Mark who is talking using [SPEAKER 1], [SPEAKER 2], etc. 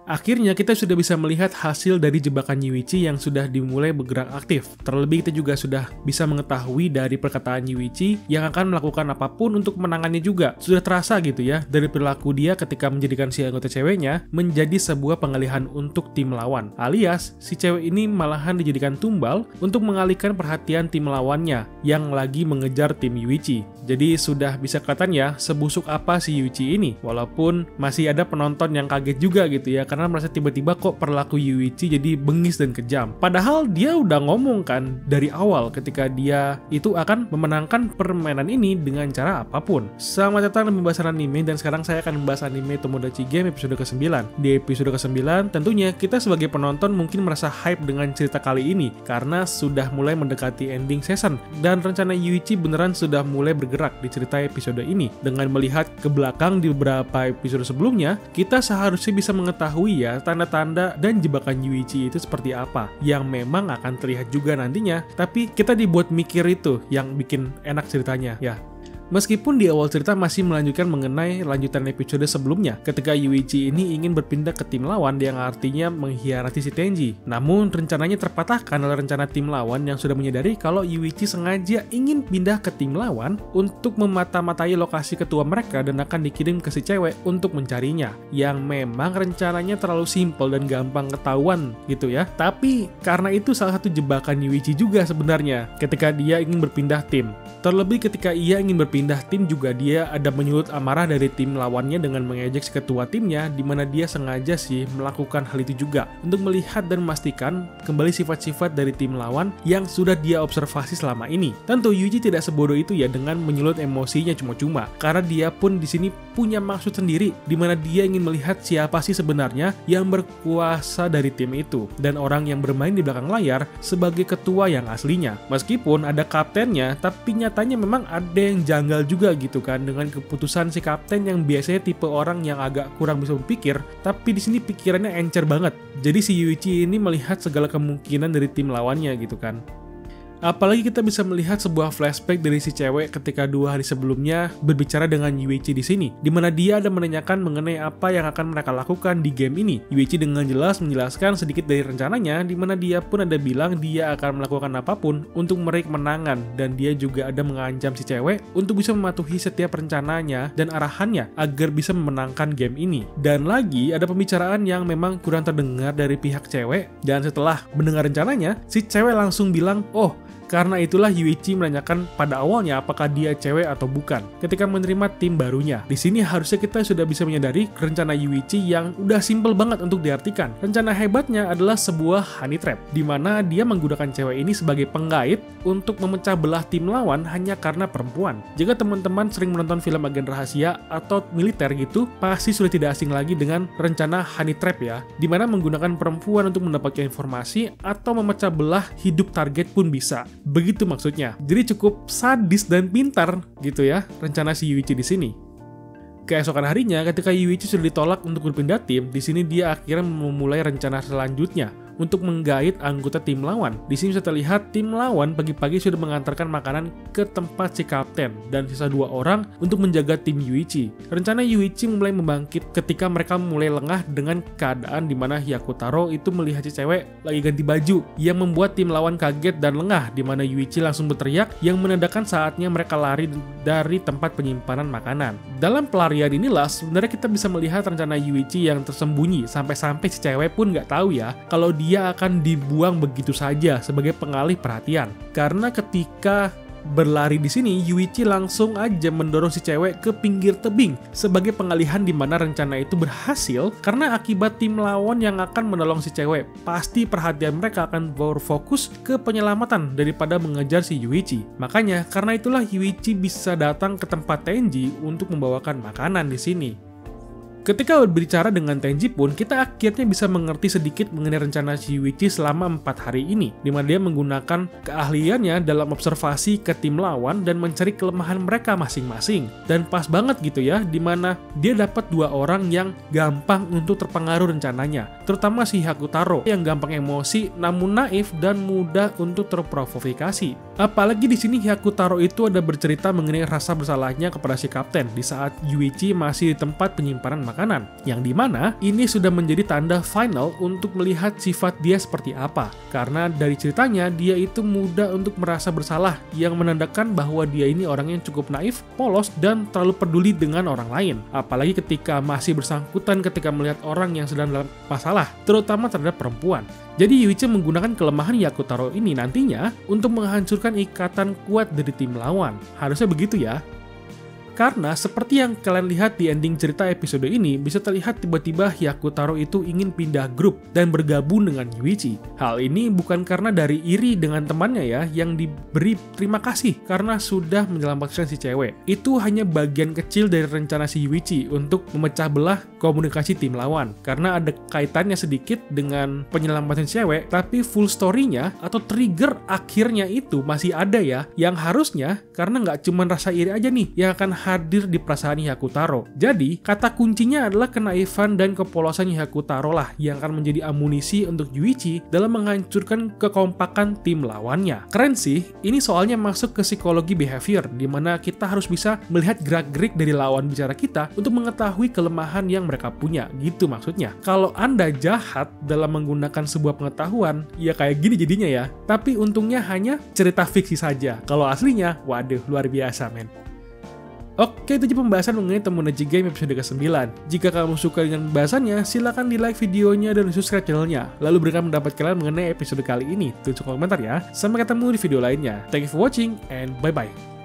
[SPEAKER 1] Akhirnya kita sudah bisa melihat hasil dari jebakan Yuichi yang sudah dimulai bergerak aktif. Terlebih kita juga sudah bisa mengetahui dari perkataan Yuichi yang akan melakukan apapun untuk menangannya juga. Sudah terasa gitu ya dari perilaku dia ketika menjadikan si anggota ceweknya menjadi sebuah pengalihan untuk tim lawan. Alias si cewek ini malahan dijadikan tumbal untuk mengalihkan perhatian tim lawannya yang lagi mengejar tim Yuichi. Jadi sudah bisa kelihatan ya sebusuk apa si Yuichi ini. Walaupun masih ada penonton yang kaget juga gitu ya karena merasa tiba-tiba kok perilaku Yuichi jadi bengis dan kejam. Padahal dia udah ngomong kan dari awal ketika dia itu akan memenangkan permainan ini dengan cara apapun. Selamat datang di pembahasan anime dan sekarang saya akan membahas anime Tomodachi Game episode ke-9. Di episode ke-9 tentunya kita sebagai penonton mungkin merasa hype dengan cerita kali ini karena sudah mulai mendekati ending season dan rencana Yuichi beneran sudah mulai bergerak di cerita episode ini. Dengan melihat ke belakang di beberapa episode sebelumnya, kita seharusnya bisa mengetahui ya tanda-tanda dan jebakan Yuichi itu seperti apa yang memang akan terlihat juga nantinya, tapi kita dibuat mikir itu yang bikin enak ceritanya ya. Meskipun di awal cerita masih melanjutkan mengenai lanjutan episode sebelumnya ketika Yuichi ini ingin berpindah ke tim lawan yang artinya mengkhianati si Tenji. Namun rencananya terpatahkan oleh rencana tim lawan yang sudah menyadari kalau Yuichi sengaja ingin pindah ke tim lawan untuk memata-matai lokasi ketua mereka dan akan dikirim ke si cewek untuk mencarinya. Yang memang rencananya terlalu simpel dan gampang ketahuan gitu ya. Tapi karena itu salah satu jebakan Yuichi juga sebenarnya ketika dia ingin berpindah tim. Terlebih ketika ia ingin berpindah tim juga dia ada menyulut amarah dari tim lawannya dengan mengejek si ketua timnya, di mana dia sengaja sih melakukan hal itu juga untuk melihat dan memastikan kembali sifat-sifat dari tim lawan yang sudah dia observasi selama ini. Tentu Yuichi tidak sebodoh itu ya dengan menyulut emosinya cuma-cuma, karena dia pun di sini punya maksud sendiri, di mana dia ingin melihat siapa sih sebenarnya yang berkuasa dari tim itu dan orang yang bermain di belakang layar sebagai ketua yang aslinya. Meskipun ada kaptennya, tapi nyatanya memang ada yang janggal juga gitu kan dengan keputusan si kapten yang biasanya tipe orang yang agak kurang bisa berpikir, tapi di sini pikirannya encer banget. Jadi si Yuichi ini melihat segala kemungkinan dari tim lawannya gitu kan. Apalagi kita bisa melihat sebuah flashback dari si cewek ketika 2 hari sebelumnya berbicara dengan Yuichi di sini, di mana dia ada menanyakan mengenai apa yang akan mereka lakukan di game ini. Yuichi dengan jelas menjelaskan sedikit dari rencananya, di mana dia pun ada bilang dia akan melakukan apapun untuk meraih kemenangan, dan dia juga ada mengancam si cewek untuk bisa mematuhi setiap rencananya dan arahannya agar bisa memenangkan game ini. Dan lagi ada pembicaraan yang memang kurang terdengar dari pihak cewek, dan setelah mendengar rencananya, si cewek langsung bilang, "Oh, karena itulah Yuichi menanyakan pada awalnya apakah dia cewek atau bukan ketika menerima tim barunya." Di sini harusnya kita sudah bisa menyadari rencana Yuichi yang udah simple banget untuk diartikan. Rencana hebatnya adalah sebuah honey trap, di mana dia menggunakan cewek ini sebagai penggait untuk memecah belah tim lawan hanya karena perempuan. Jika teman-teman sering menonton film agen rahasia atau militer gitu, pasti sudah tidak asing lagi dengan rencana honey trap ya, di mana menggunakan perempuan untuk mendapatkan informasi atau memecah belah hidup target pun bisa. Begitu maksudnya. Jadi cukup sadis dan pintar gitu ya rencana si Yuichi di sini. Keesokan harinya ketika Yuichi sudah ditolak untuk berpindah tim, di sini dia akhirnya memulai rencana selanjutnya untuk menggait anggota tim lawan. Di sini bisa terlihat tim lawan pagi-pagi sudah mengantarkan makanan ke tempat si kapten dan sisa 2 orang untuk menjaga tim Yuichi. Rencana Yuichi mulai membangkit ketika mereka mulai lengah dengan keadaan di mana Hyakutaro itu melihat si cewek lagi ganti baju yang membuat tim lawan kaget dan lengah, di mana Yuichi langsung berteriak yang menandakan saatnya mereka lari dari tempat penyimpanan makanan. Dalam pelarian inilah sebenarnya kita bisa melihat rencana Yuichi yang tersembunyi sampai-sampai si cewek pun nggak tahu ya kalau dia akan dibuang begitu saja sebagai pengalih perhatian. Karena ketika berlari di sini, Yuichi langsung aja mendorong si cewek ke pinggir tebing sebagai pengalihan, di mana rencana itu berhasil karena akibat tim lawan yang akan menolong si cewek. Pasti perhatian mereka akan berfokus ke penyelamatan daripada mengejar si Yuichi. Makanya karena itulah Yuichi bisa datang ke tempat Tenji untuk membawakan makanan di sini. Ketika berbicara dengan Tenji pun, kita akhirnya bisa mengerti sedikit mengenai rencana Yuichi selama 4 hari ini, di mana dia menggunakan keahliannya dalam observasi ke tim lawan dan mencari kelemahan mereka masing-masing. Dan pas banget gitu ya, di mana dia dapat 2 orang yang gampang untuk terpengaruh rencananya, terutama si Hyakutaro yang gampang emosi namun naif dan mudah untuk terprovokasi. Apalagi di sini Hyakutaro itu ada bercerita mengenai rasa bersalahnya kepada si kapten di saat Yuichi masih di tempat penyimpanan makanan. kanan, yang dimana ini sudah menjadi tanda final untuk melihat sifat dia seperti apa. Karena dari ceritanya, dia itu mudah untuk merasa bersalah, yang menandakan bahwa dia ini orang yang cukup naif, polos, dan terlalu peduli dengan orang lain. Apalagi ketika masih bersangkutan ketika melihat orang yang sedang dalam masalah, terutama terhadap perempuan. Jadi Yuichi menggunakan kelemahan Hyakutaro ini nantinya untuk menghancurkan ikatan kuat dari tim lawan. Harusnya begitu ya. Karena seperti yang kalian lihat di ending cerita episode ini, bisa terlihat tiba-tiba Hyakutaro itu ingin pindah grup dan bergabung dengan Yuichi. Hal ini bukan karena dari iri dengan temannya ya, yang diberi terima kasih karena sudah menyelamatkan si cewek. Itu hanya bagian kecil dari rencana si Yuichi untuk memecah belah komunikasi tim lawan. Karena ada kaitannya sedikit dengan penyelamatan cewek, tapi full story-nya atau trigger akhirnya itu masih ada ya, yang harusnya karena nggak cuma rasa iri aja nih yang akan hadir di perasaan Hyakutaro. Jadi, kata kuncinya adalah kenaifan dan kepolosan Hyakutaro lah yang akan menjadi amunisi untuk Yuichi dalam menghancurkan kekompakan tim lawannya. Keren sih, ini soalnya masuk ke psikologi behavior, di mana kita harus bisa melihat gerak-gerik dari lawan bicara kita untuk mengetahui kelemahan yang mereka punya, gitu maksudnya. Kalau Anda jahat dalam menggunakan sebuah pengetahuan, ya kayak gini jadinya ya. Tapi untungnya hanya cerita fiksi saja. Kalau aslinya, waduh, luar biasa men. Oke, itu aja pembahasan mengenai Tomodachi Game episode ke-9. Jika kamu suka dengan pembahasannya, silahkan di like videonya dan subscribe channelnya. Lalu berikan pendapat kalian mengenai episode kali ini. Tulis komentar ya. Sampai ketemu di video lainnya. Thank you for watching and bye-bye.